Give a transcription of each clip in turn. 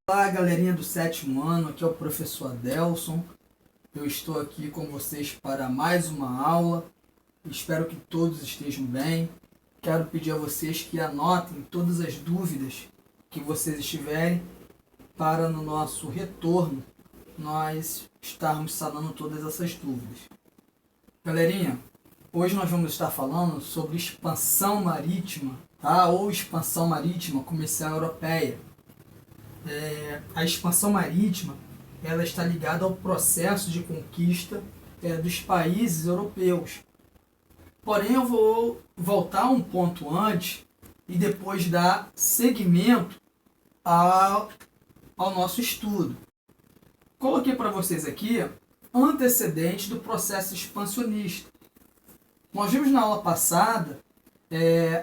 Olá, galerinha do sétimo ano, aqui é o professor Adelson. Eu estou aqui com vocês para mais uma aula. Espero que todos estejam bem. Quero pedir a vocês que anotem todas as dúvidas que vocês estiverem para no nosso retorno nós estarmos sanando todas essas dúvidas. Galerinha, hoje nós vamos estar falando sobre expansão marítima, tá? Ou expansão marítima comercial europeia. A expansão marítima ela está ligada ao processo de conquista dos países europeus. Porém, eu vou voltar um ponto antes e depois dar seguimento ao nosso estudo. Coloquei para vocês aqui antecedentes do processo expansionista. Nós vimos na aula passada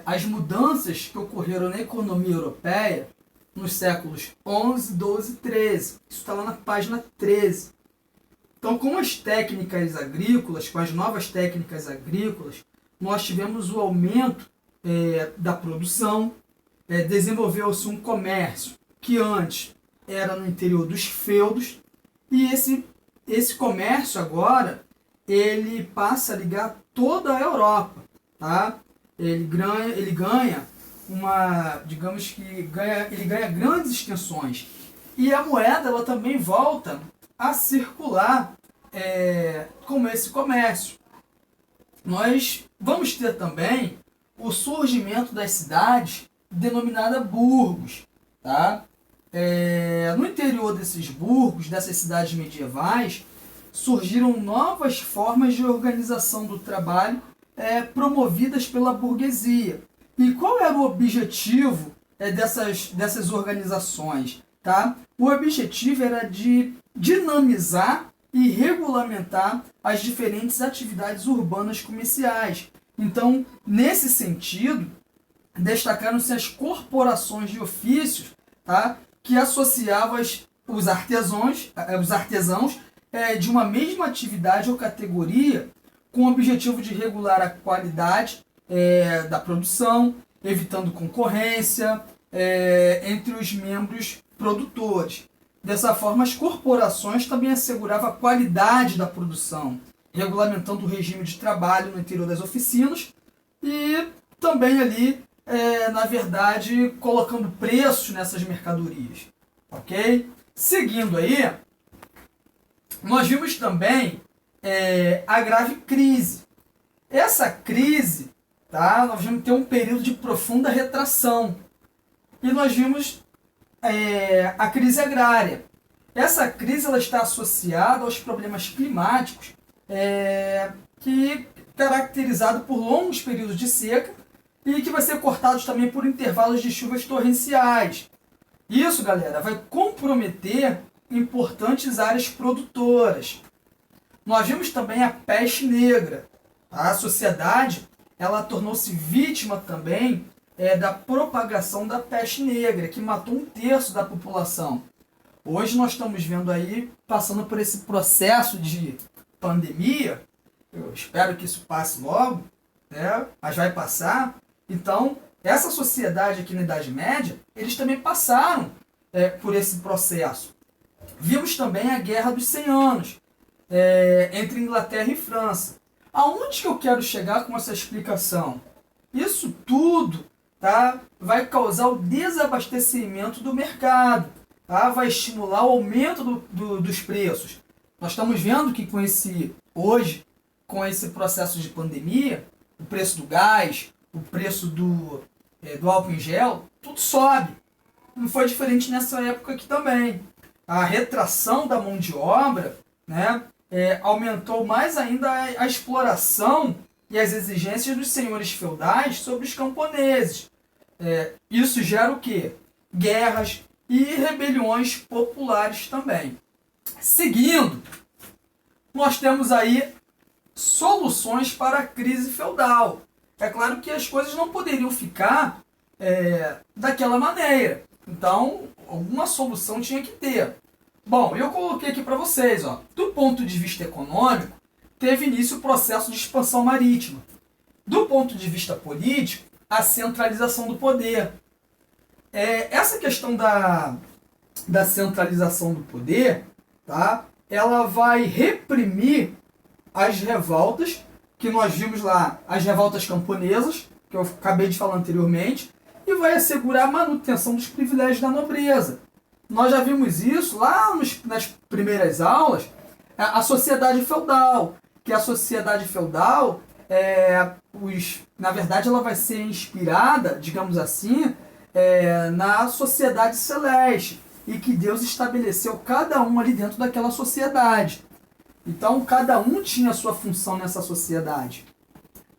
as mudanças que ocorreram na economia europeia nos séculos 11, 12 e 13. Isso está lá na página 13. Então, com as técnicas agrícolas, com as novas técnicas agrícolas, nós tivemos o aumento da produção, desenvolveu-se um comércio que antes era no interior dos feudos, e esse comércio agora ele passa a ligar toda a Europa, tá? Ele ganha digamos que ele ganha grandes extensões. E a moeda ela também volta a circular com esse comércio. Nós vamos ter também o surgimento das cidades denominadas burgos. Tá? No interior desses burgos, dessas cidades medievais, surgiram novas formas de organização do trabalho promovidas pela burguesia. E qual era o objetivo dessas organizações? Tá? O objetivo era de dinamizar e regulamentar as diferentes atividades urbanas comerciais. Então, nesse sentido, destacaram-se as corporações de ofícios, tá? Que associavam os artesãos de uma mesma atividade ou categoria com o objetivo de regular a qualidade da produção, evitando concorrência entre os membros produtores. Dessa forma, as corporações também asseguravam a qualidade da produção, regulamentando o regime de trabalho no interior das oficinas e também ali, na verdade, colocando preços nessas mercadorias. Ok? Seguindo aí, nós vimos também a grave crise. Essa crise, tá? Nós vamos ter um período de profunda retração. E nós vimos a crise agrária. Essa crise ela está associada aos problemas climáticos que caracterizado por longos períodos de seca e que vai ser cortados também por intervalos de chuvas torrenciais. Isso, galera, vai comprometer importantes áreas produtoras. Nós vimos também a peste negra. A sociedade ela tornou-se vítima também da propagação da peste negra, que matou 1/3 da população. Hoje nós estamos vendo aí, passando por esse processo de pandemia, eu espero que isso passe logo, né? Mas vai passar. Então, essa sociedade aqui na Idade Média, eles também passaram por esse processo. Vimos também a Guerra dos 100 Anos, entre Inglaterra e França. Aonde que eu quero chegar com essa explicação? Isso tudo, tá, vai causar o desabastecimento do mercado, tá? Vai estimular o aumento dos preços. Nós estamos vendo que hoje, com esse processo de pandemia, o preço do gás, o preço do álcool em gel, tudo sobe. Não foi diferente nessa época aqui também. A retração da mão de obra, né, aumentou mais ainda a exploração e as exigências dos senhores feudais sobre os camponeses. Isso gera o quê? Guerras e rebeliões populares também. Seguindo, nós temos aí soluções para a crise feudal. É claro que as coisas não poderiam ficar daquela maneira. Então, alguma solução tinha que ter. Bom, eu coloquei aqui para vocês, ó, do ponto de vista econômico, teve início o processo de expansão marítima. Do ponto de vista político, a centralização do poder. Essa questão da centralização do poder, tá? Ela vai reprimir as revoltas, que nós vimos lá, as revoltas camponesas, que eu acabei de falar anteriormente, e vai assegurar a manutenção dos privilégios da nobreza. Nós já vimos isso lá nas primeiras aulas, a sociedade feudal, que a sociedade feudal, na verdade, ela vai ser inspirada, digamos assim, na sociedade celeste, e que Deus estabeleceu cada um ali dentro daquela sociedade. Então, cada um tinha a sua função nessa sociedade.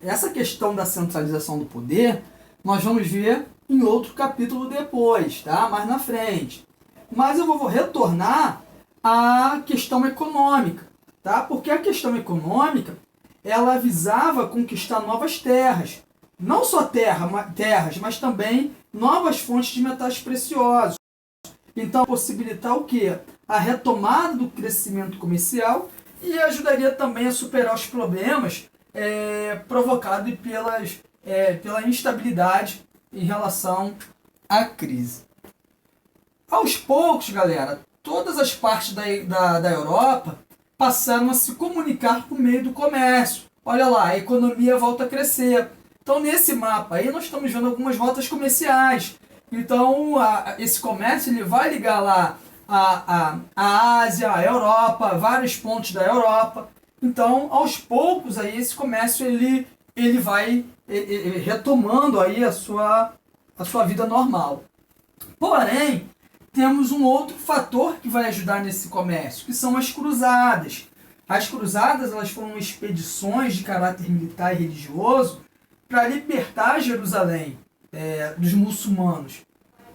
Essa questão da centralização do poder, nós vamos ver em outro capítulo depois, tá? Mais na frente. Mas eu vou retornar à questão econômica, tá? Porque a questão econômica, ela visava conquistar novas terras. Não só terras, mas também novas fontes de metais preciosos. Então, possibilitar o quê? A retomada do crescimento comercial e ajudaria também a superar os problemas provocados pela instabilidade em relação à crise. Aos poucos, galera, todas as partes da Europa passaram a se comunicar por meio do comércio. Olha lá, a economia volta a crescer. Então, nesse mapa aí, nós estamos vendo algumas rotas comerciais. Então, esse comércio ele vai ligar lá a Ásia, a Europa, vários pontos da Europa. Então, aos poucos, aí, esse comércio ele vai retomando aí a sua vida normal. Porém, temos um outro fator que vai ajudar nesse comércio, que são as cruzadas. As cruzadas elas foram expedições de caráter militar e religioso para libertar Jerusalém dos muçulmanos.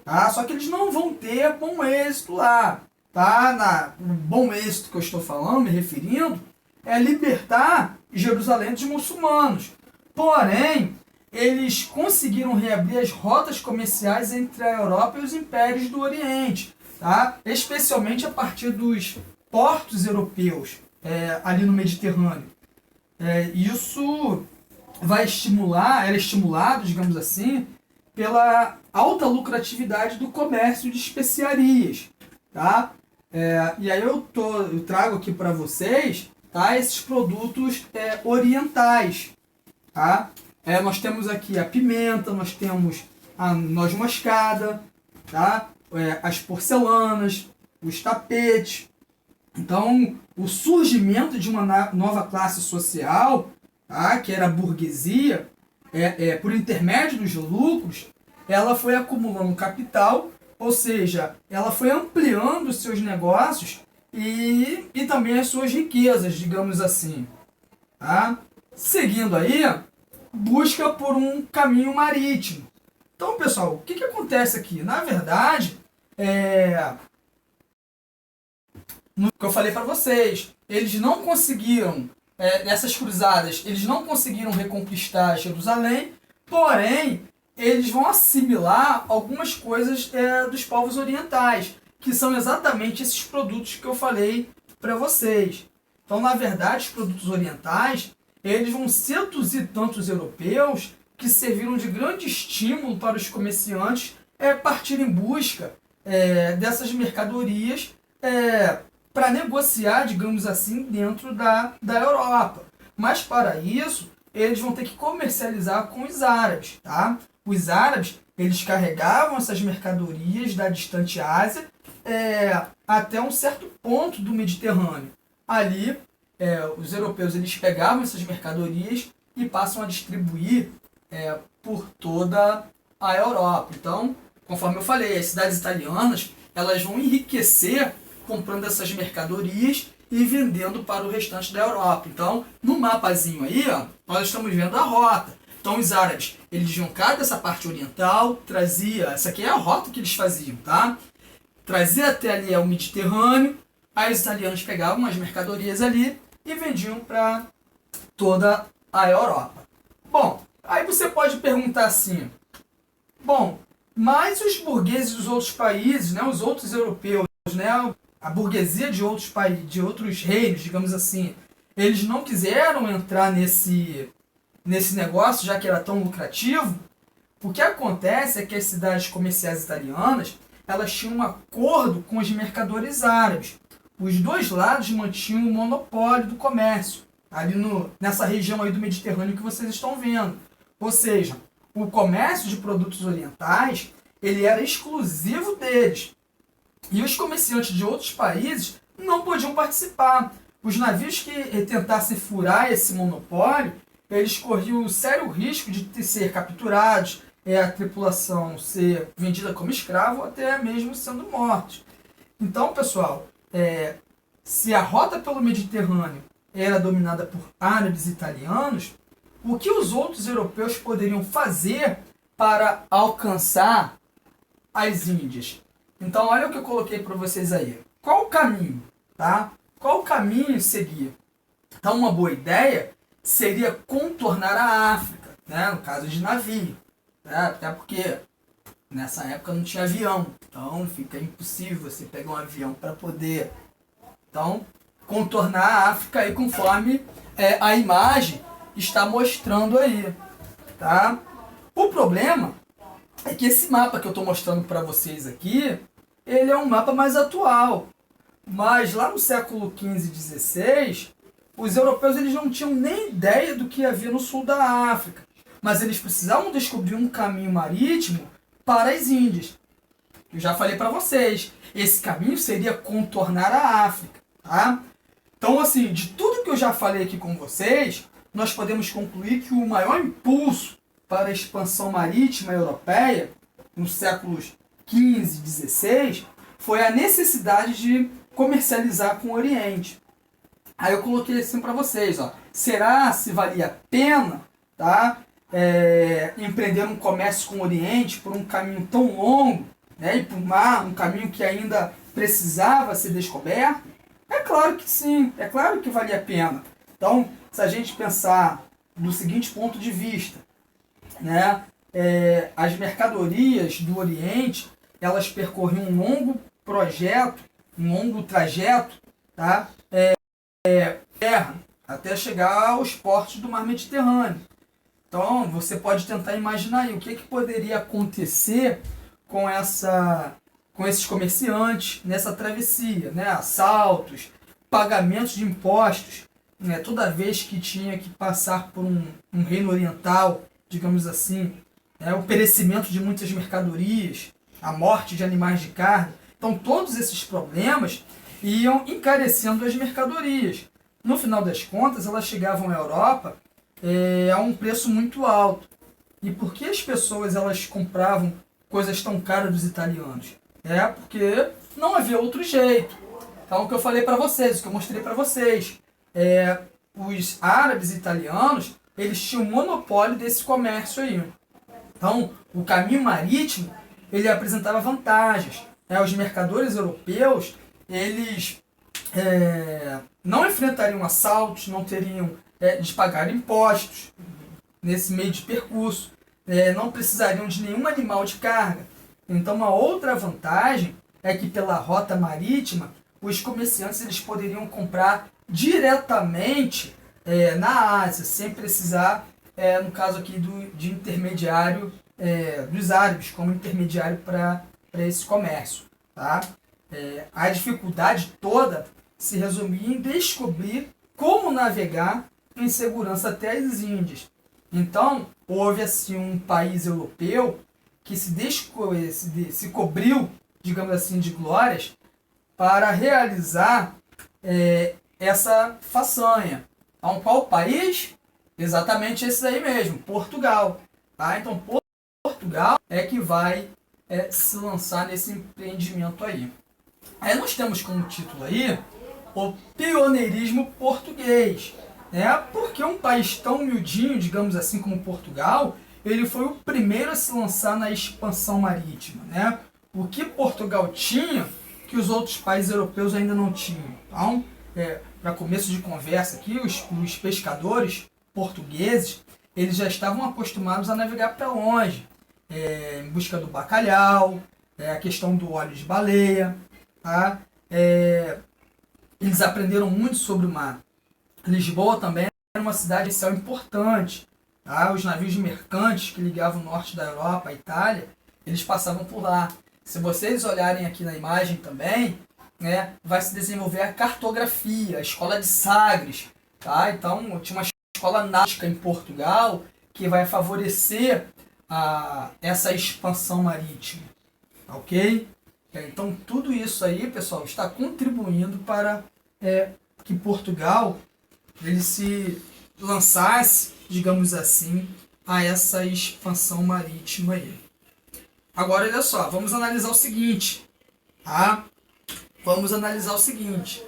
Tá? Só que eles não vão ter bom êxito lá. Tá? O bom êxito que eu estou falando, me referindo, é libertar Jerusalém dos muçulmanos. Porém, eles conseguiram reabrir as rotas comerciais entre a Europa e os impérios do Oriente, tá? Especialmente a partir dos portos europeus ali no Mediterrâneo. Isso era estimulado, digamos assim, pela alta lucratividade do comércio de especiarias. Tá? E aí eu trago aqui para vocês, tá, esses produtos orientais. Tá? Nós temos aqui a pimenta, nós temos a noz moscada, tá? As porcelanas, os tapetes. Então, o surgimento de uma nova classe social, tá? Que era a burguesia, por intermédio dos lucros, ela foi acumulando capital, ou seja, ela foi ampliando os seus negócios e também as suas riquezas, digamos assim. Tá? Seguindo aí, busca por um caminho marítimo. Então, pessoal, o que acontece aqui? Na verdade, no que eu falei para vocês, eles não conseguiram, nessas cruzadas, eles não conseguiram reconquistar Jerusalém, porém, eles vão assimilar algumas coisas dos povos orientais, que são exatamente esses produtos que eu falei para vocês. Então, na verdade, os produtos orientais, eles vão seduzir tanto os europeus que serviram de grande estímulo para os comerciantes partirem em busca dessas mercadorias para negociar, digamos assim, dentro da Europa. Mas para isso, eles vão ter que comercializar com os árabes. Tá? Os árabes, eles carregavam essas mercadorias da distante Ásia até um certo ponto do Mediterrâneo. Ali, os europeus eles pegavam essas mercadorias e passam a distribuir por toda a Europa. Então, conforme eu falei, as cidades italianas elas vão enriquecer comprando essas mercadorias e vendendo para o restante da Europa. Então, no mapazinho aí, ó, nós estamos vendo a rota. Então, os árabes, eles iam cá dessa parte oriental, trazia, essa aqui é a rota que eles faziam, tá? Trazia até ali o Mediterrâneo, aí os italianos pegavam as mercadorias ali e vendiam para toda a Europa. Bom, aí você pode perguntar assim, bom, mas os burgueses dos outros países, né, os outros europeus, né, a burguesia de outros países, de outros reinos, digamos assim, eles não quiseram entrar nesse negócio, já que era tão lucrativo. O que acontece é que as cidades comerciais italianas, elas tinham um acordo com os mercadores árabes. Os dois lados mantinham o monopólio do comércio, ali nessa região aí do Mediterrâneo que vocês estão vendo. Ou seja, o comércio de produtos orientais, ele era exclusivo deles. E os comerciantes de outros países não podiam participar. Os navios que tentassem furar esse monopólio, eles corriam o sério risco de ser capturados, a tripulação ser vendida como escravo, ou até mesmo sendo mortos. Então, pessoal, se a rota pelo Mediterrâneo era dominada por árabes e italianos, o que os outros europeus poderiam fazer para alcançar as Índias? Então, olha o que eu coloquei para vocês aí. Qual o caminho? Tá? Qual o caminho seguir? Então, uma boa ideia seria contornar a África, né? No caso de navio. Até porque nessa época não tinha avião. Então, fica impossível você pegar um avião para poder... Então, contornar a África aí conforme a imagem está mostrando aí. Tá? O problema é que esse mapa que eu estou mostrando para vocês aqui, ele é um mapa mais atual. Mas lá no século XV e XVI, os europeus eles não tinham nem ideia do que havia no sul da África. Mas eles precisavam descobrir um caminho marítimo para as Índias. Eu já falei para vocês, esse caminho seria contornar a África. Tá? Então, assim, de tudo que eu já falei aqui com vocês, nós podemos concluir que o maior impulso para a expansão marítima europeia, nos séculos XV e XVI, foi a necessidade de comercializar com o Oriente. Aí eu coloquei assim para vocês, ó, será se valia a pena, tá, empreender um comércio com o Oriente por um caminho tão longo, né, e por um caminho que ainda precisava ser descoberto? É claro que sim, é claro que valia a pena. Então, se a gente pensar do seguinte ponto de vista, né, as mercadorias do Oriente, elas percorriam um longo trajeto, tá, terra, até chegar aos portos do mar Mediterrâneo. Então, você pode tentar imaginar aí o que poderia acontecer com esses comerciantes nessa travessia, né? Assaltos, pagamentos de impostos, né? Toda vez que tinha que passar por um reino oriental, digamos assim, o perecimento de muitas mercadorias, a morte de animais de carne. Então, todos esses problemas iam encarecendo as mercadorias. No final das contas, elas chegavam à Europa a um preço muito alto. E por que as pessoas elas compravam coisas tão caras dos italianos? Porque não havia outro jeito. Então, o que eu falei para vocês, o que eu mostrei para vocês, os árabes e italianos, eles tinham monopólio desse comércio aí. Então, o caminho marítimo, ele apresentava vantagens. Os mercadores europeus, eles não enfrentariam assaltos, não teriam de pagar impostos nesse meio de percurso, não precisariam de nenhum animal de carga. Então, uma outra vantagem é que pela rota marítima, os comerciantes eles poderiam comprar diretamente na Ásia, sem precisar, no caso aqui, de intermediário dos árabes, como intermediário para esse comércio. Tá? A dificuldade toda se resumia em descobrir como navegar em segurança até as Índias. Então, houve assim um país europeu que se cobriu, digamos assim, de glórias para realizar essa façanha. Então, qual país? Exatamente esse aí mesmo, Portugal. Tá? Então, Portugal é que vai se lançar nesse empreendimento aí. Aí nós temos como título aí o pioneirismo português. Porque um país tão humildinho, digamos assim, como Portugal, ele foi o primeiro a se lançar na expansão marítima. Né? O que Portugal tinha que os outros países europeus ainda não tinham. Então, para começo de conversa aqui, os pescadores portugueses, eles já estavam acostumados a navegar para longe, em busca do bacalhau, a questão do óleo de baleia. Tá? Eles aprenderam muito sobre o mar. Lisboa também era uma cidade inicial importante. Tá? Os navios mercantes que ligavam o norte da Europa à Itália, eles passavam por lá. Se vocês olharem aqui na imagem também, né, vai se desenvolver a cartografia, a escola de Sagres, tá? Então, tinha uma escola náutica em Portugal que vai favorecer essa expansão marítima, ok? Então, tudo isso aí, pessoal, está contribuindo para que Portugal ele se lançasse, digamos assim, a essa expansão marítima aí. Agora, olha só, vamos analisar o seguinte, tá? Vamos analisar o seguinte.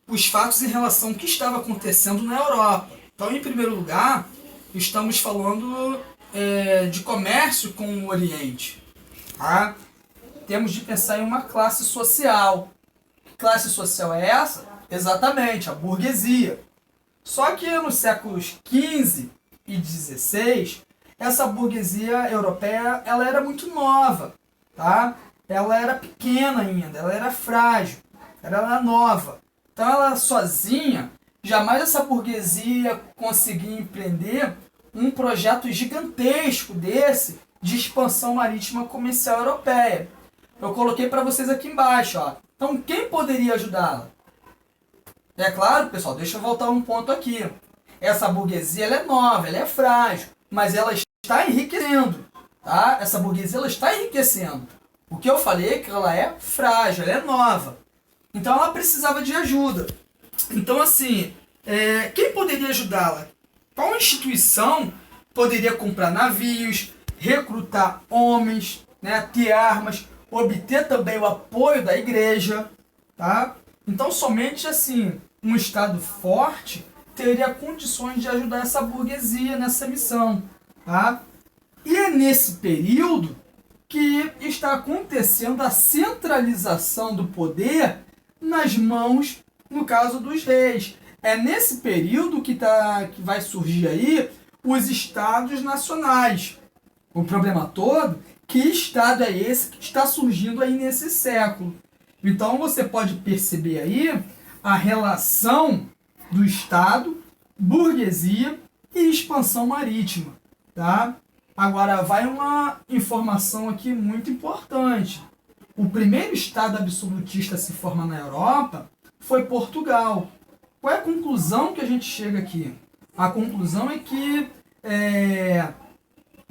Os fatos em relação ao que estava acontecendo na Europa. Então, em primeiro lugar, estamos falando de comércio com o Oriente. Tá? Temos de pensar em uma classe social. Que classe social é essa? Exatamente, a burguesia. Só que nos séculos XV e XVI, essa burguesia europeia ela era muito nova. Tá? Ela era pequena ainda, ela era frágil, ela era nova. Então ela sozinha, jamais essa burguesia conseguia empreender um projeto gigantesco desse de expansão marítima comercial europeia. Eu coloquei para vocês aqui embaixo. Ó. Então quem poderia ajudá-la? É claro, pessoal, deixa eu voltar um ponto aqui. Essa burguesia ela é nova, ela é frágil, mas ela está enriquecendo. Tá? Essa burguesia ela está enriquecendo. O que eu falei é que ela é frágil, ela é nova. Então ela precisava de ajuda. Então assim, quem poderia ajudá-la? Qual instituição poderia comprar navios, recrutar homens, né, ter armas, obter também o apoio da igreja? Tá? Então somente assim, um Estado forte teria condições de ajudar essa burguesia nessa missão. Tá? E é nesse período que está acontecendo a centralização do poder nas mãos, no caso dos reis. É nesse período que vai surgir aí os estados nacionais. O problema todo, que estado é esse que está surgindo aí nesse século? Então você pode perceber aí a relação do Estado, burguesia e expansão marítima. Tá? Agora, vai uma informação aqui muito importante. O primeiro Estado absolutista a se formar na Europa foi Portugal. Qual é a conclusão que a gente chega aqui? A conclusão é que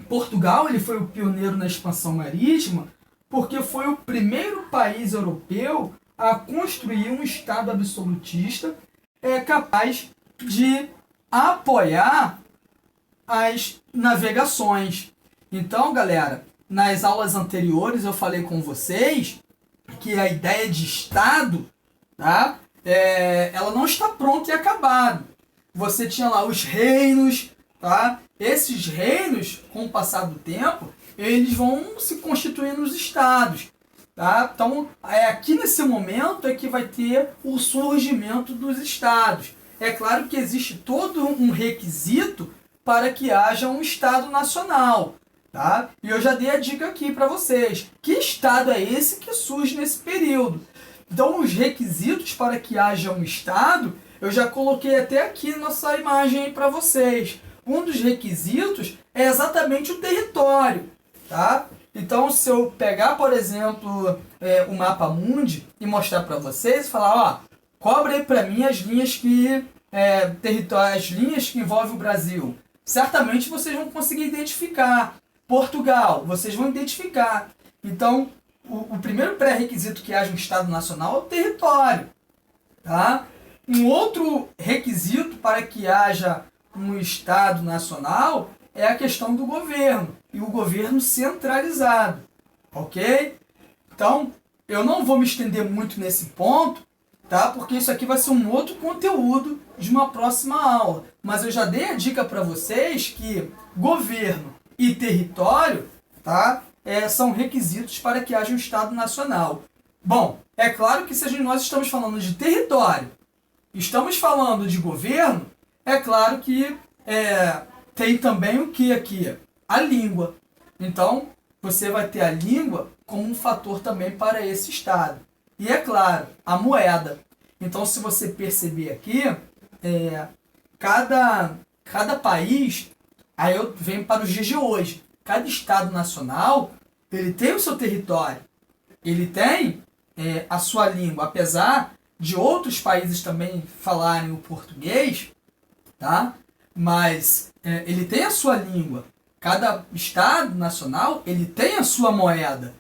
Portugal ele foi o pioneiro na expansão marítima porque foi o primeiro país europeu a construir um Estado absolutista capaz de apoiar as navegações. Então, galera, nas aulas anteriores eu falei com vocês que a ideia de Estado, tá? Ela não está pronta e acabada. Você tinha lá os reinos, tá? Esses reinos, com o passar do tempo, eles vão se constituindo nos estados. Tá? Então, aqui nesse momento é que vai ter o surgimento dos estados. É claro que existe todo um requisito para que haja um Estado nacional. Tá? E eu já dei a dica aqui para vocês. Que Estado é esse que surge nesse período? Então, os requisitos para que haja um Estado, eu já coloquei até aqui na nossa imagem para vocês. Um dos requisitos é exatamente o território. Tá? Então, se eu pegar, por exemplo, o mapa mundi e mostrar para vocês, falar, ó, cobre aí para mim as linhas as linhas que envolvem o Brasil. Certamente vocês vão conseguir identificar. Portugal, vocês vão identificar. Então, o primeiro pré-requisito que haja um Estado nacional é o território. Tá? Um outro requisito para que haja um Estado nacional é a questão do governo. E o governo centralizado. Ok? Então, eu não vou me estender muito nesse ponto, tá? Porque isso aqui vai ser um outro conteúdo de uma próxima aula. Mas eu já dei a dica para vocês que governo e território, tá? São requisitos para que haja um Estado nacional. Bom, é claro que se nós estamos falando de território, estamos falando de governo, é claro que tem também o que aqui? A língua. Então, você vai ter a língua como um fator também para esse Estado. E é claro, a moeda. Então, se você perceber aqui, cada país, aí eu venho para os dias de hoje. cada estado nacional, ele tem o seu território, ele tem a sua língua, apesar de outros países também falarem o português, tá? Mas ele tem a sua língua. Cada estado nacional, ele tem a sua moeda.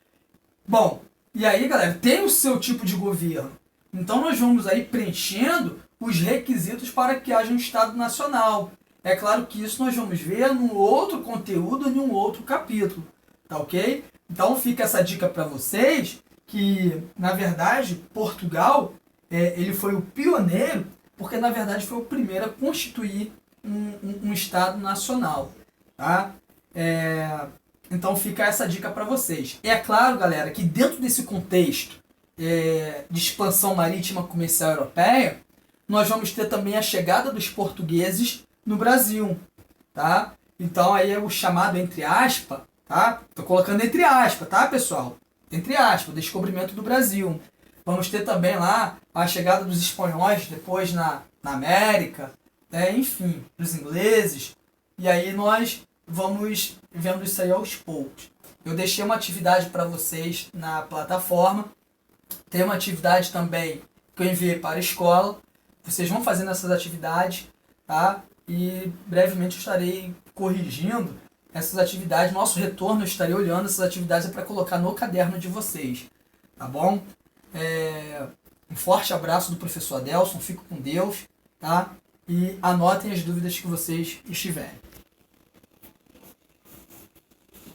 Bom, e aí, galera, tem o seu tipo de governo. Então nós vamos aí preenchendo os requisitos para que haja um estado nacional. É claro que isso nós vamos ver num outro conteúdo, em um outro capítulo, tá ok? Então fica essa dica para vocês, que na verdade Portugal ele foi o pioneiro, porque na verdade foi o primeiro a constituir um estado nacional, tá? Então fica essa dica para vocês. É claro, galera, que dentro desse contexto de expansão marítima comercial europeia, nós vamos ter também a chegada dos portugueses no Brasil, tá? Então aí é o chamado entre aspas, tá? Tô colocando entre aspas, tá, pessoal? Entre aspas, o descobrimento do Brasil. Vamos ter também lá a chegada dos espanhóis depois na América, enfim, dos ingleses. E aí nós vamos vendo isso aí aos poucos. Eu deixei uma atividade para vocês na plataforma. Tem uma atividade também que eu enviei para a escola. Vocês vão fazendo essas atividades, tá? E brevemente eu estarei corrigindo essas atividades. Nosso retorno, eu estarei olhando essas atividades para colocar no caderno de vocês, tá bom? Um forte abraço do professor Adelson, fico com Deus, tá? E anotem as dúvidas que vocês estiverem.